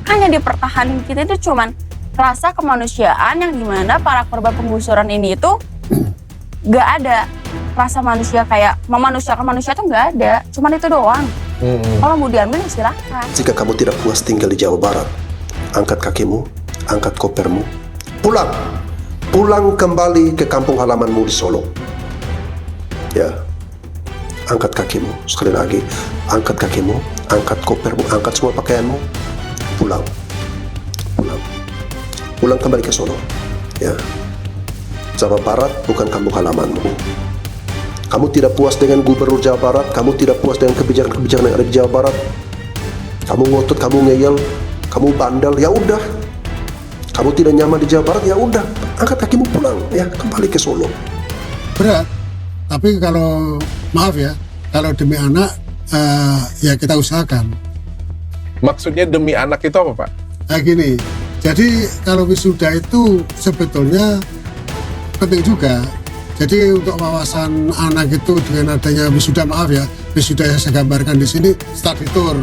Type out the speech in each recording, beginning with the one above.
Makanya dipertahankan kita itu cuman rasa kemanusiaan yang dimana para korban penggusuran ini itu gak ada rasa manusia kayak memanusiakan manusia tuh gak ada, cuman itu doang. Kalau mau diambil silahkan. Jika kamu tidak puas tinggal di Jawa Barat, angkat kakimu, angkat kopermu, pulang kembali ke kampung halamanmu di Solo. Ya, angkat kakimu, sekali lagi, angkat kakimu, angkat kopermu, angkat semua pakaianmu, pulang kembali ke Solo. Ya, Jawa Barat bukan kampung halamanmu. Kamu tidak puas dengan gubernur Jawa Barat, kamu tidak puas dengan kebijakan-kebijakan yang ada di Jawa Barat, kamu ngotot, kamu ngeyel, kamu bandel, ya udah. Kamu tidak nyaman di Jawa Barat, ya udah, angkat kakimu pulang, ya, kembali ke Solo. Berat, tapi kalau maaf ya, kalau demi anak, ya kita usahakan. Maksudnya demi anak itu apa, Pak? Nah gini, jadi kalau wisuda itu sebetulnya penting juga. Jadi untuk wawasan anak itu dengan adanya wisuda, maaf ya, wisuda yang saya gambarkan di sini study tour,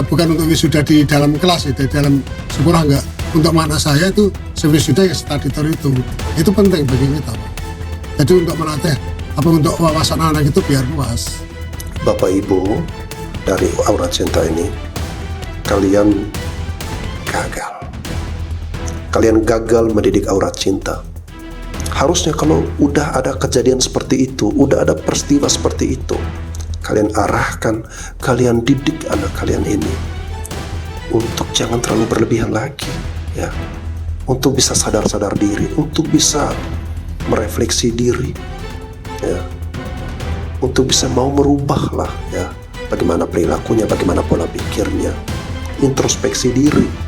bukan untuk wisuda di dalam kelas, di dalam sekolah enggak. Untuk anak saya itu wisuda ya study tour itu penting bagi kita. Jadi untuk melatih untuk wawasan anak itu biar luas. Bapak Ibu dari Aura Cinta ini, kalian gagal mendidik Aura Cinta. Harusnya kalau udah ada kejadian seperti itu, udah ada peristiwa seperti itu, kalian arahkan, kalian didik anak kalian ini untuk jangan terlalu berlebihan lagi, ya, untuk bisa sadar diri, untuk bisa merefleksi diri, ya, untuk bisa mau merubah lah, ya, bagaimana perilakunya, bagaimana pola pikirnya, introspeksi diri.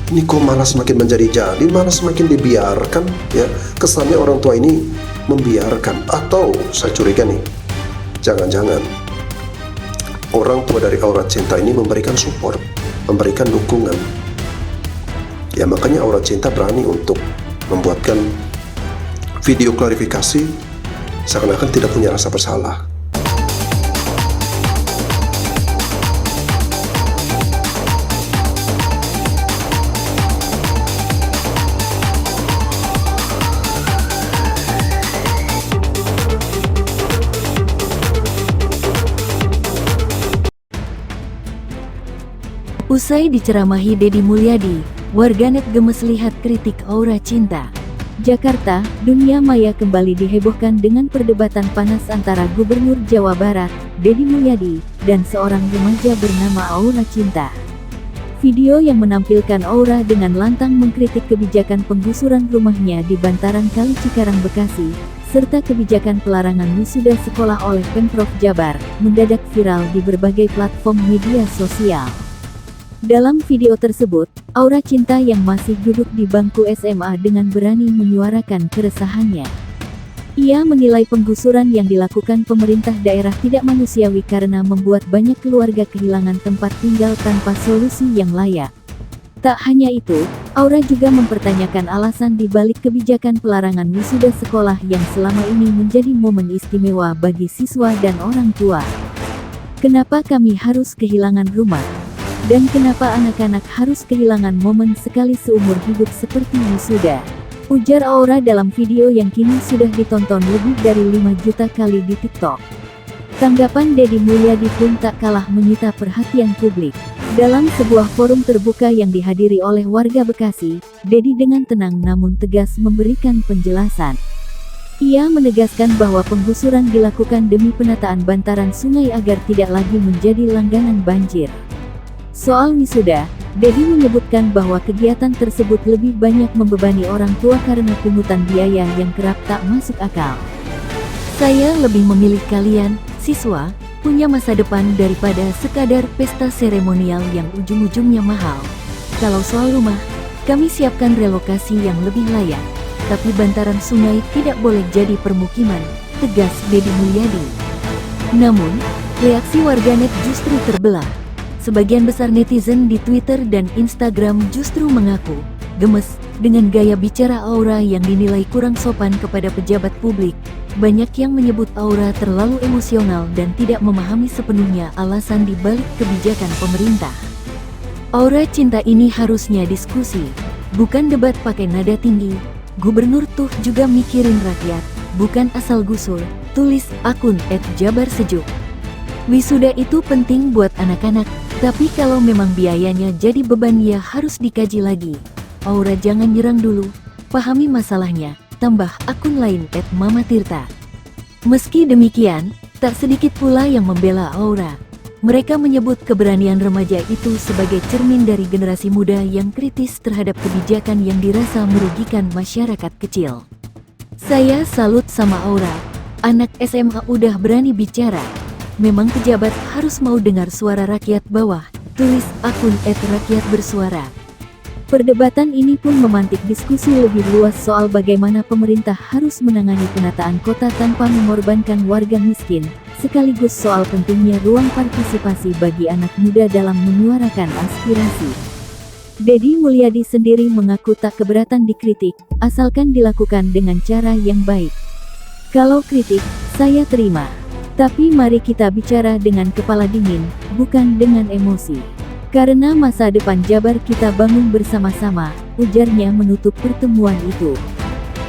Ini kok malah semakin menjadi-jadi, malah semakin dibiarkan, ya. Kesannya orang tua ini membiarkan, atau saya curiga nih, jangan-jangan orang tua dari Aura Cinta ini memberikan support, memberikan dukungan. Ya makanya Aura Cinta berani untuk membuatkan video klarifikasi seakan-akan tidak punya rasa bersalah. Usai diceramahi Deddy Mulyadi, warganet gemes lihat kritik Aura Cinta. Jakarta, dunia maya kembali dihebohkan dengan perdebatan panas antara Gubernur Jawa Barat, Deddy Mulyadi, dan seorang remaja bernama Aura Cinta. Video yang menampilkan Aura dengan lantang mengkritik kebijakan penggusuran rumahnya di bantaran Kali Cikarang, Bekasi, serta kebijakan pelarangan wisuda sekolah oleh Pemprov Jabar, mendadak viral di berbagai platform media sosial. Dalam video tersebut, Aura Cinta yang masih duduk di bangku SMA dengan berani menyuarakan keresahannya. Ia menilai penggusuran yang dilakukan pemerintah daerah tidak manusiawi karena membuat banyak keluarga kehilangan tempat tinggal tanpa solusi yang layak. Tak hanya itu, Aura juga mempertanyakan alasan di balik kebijakan pelarangan wisuda sekolah yang selama ini menjadi momen istimewa bagi siswa dan orang tua. Kenapa kami harus kehilangan rumah? Dan kenapa anak-anak harus kehilangan momen sekali seumur hidup seperti wisuda? Ujar Aura dalam video yang kini sudah ditonton lebih dari 5 juta kali di TikTok. Tanggapan Deddy Mulyadi pun tak kalah menyita perhatian publik. Dalam sebuah forum terbuka yang dihadiri oleh warga Bekasi, Deddy dengan tenang namun tegas memberikan penjelasan. Ia menegaskan bahwa penggusuran dilakukan demi penataan bantaran sungai agar tidak lagi menjadi langganan banjir. Soal wisuda, Deddy menyebutkan bahwa kegiatan tersebut lebih banyak membebani orang tua karena pungutan biaya yang kerap tak masuk akal. Saya lebih memilih kalian, siswa, punya masa depan daripada sekadar pesta seremonial yang ujung-ujungnya mahal. Kalau soal rumah, kami siapkan relokasi yang lebih layak. Tapi bantaran sungai tidak boleh jadi permukiman, tegas Deddy Mulyadi. Namun, reaksi warganet justru terbelah. Sebagian besar netizen di Twitter dan Instagram justru mengaku gemes dengan gaya bicara Aura yang dinilai kurang sopan kepada pejabat publik. Banyak yang menyebut Aura terlalu emosional dan tidak memahami sepenuhnya alasan di balik kebijakan pemerintah. Aura cinta ini harusnya diskusi, bukan debat pakai nada tinggi. Gubernur tuh juga mikirin rakyat, bukan asal gusul, tulis akun @jabarsejuk. Wisuda itu penting buat anak-anak, tapi kalau memang biayanya jadi beban ya harus dikaji lagi. Aura jangan nyerang dulu, pahami masalahnya, tambah akun lain @mamatirta. Meski demikian, tak sedikit pula yang membela Aura. Mereka menyebut keberanian remaja itu sebagai cermin dari generasi muda yang kritis terhadap kebijakan yang dirasa merugikan masyarakat kecil. Saya salut sama Aura, anak SMA udah berani bicara. Memang pejabat harus mau dengar suara rakyat bawah, tulis akun @rakyat bersuara. Perdebatan ini pun memantik diskusi lebih luas soal bagaimana pemerintah harus menangani penataan kota tanpa mengorbankan warga miskin, sekaligus soal pentingnya ruang partisipasi bagi anak muda dalam menyuarakan aspirasi. Deddy Mulyadi sendiri mengaku tak keberatan dikritik, asalkan dilakukan dengan cara yang baik. Kalau kritik, saya terima. Tapi mari kita bicara dengan kepala dingin, bukan dengan emosi. Karena masa depan Jabar kita bangun bersama-sama, ujarnya menutup pertemuan itu.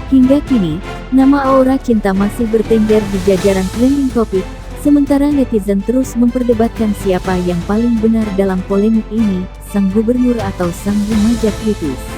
Hingga kini, nama Aura Cinta masih bertengger di jajaran trending topik, sementara netizen terus memperdebatkan siapa yang paling benar dalam polemik ini, sang gubernur atau sang remaja kritis.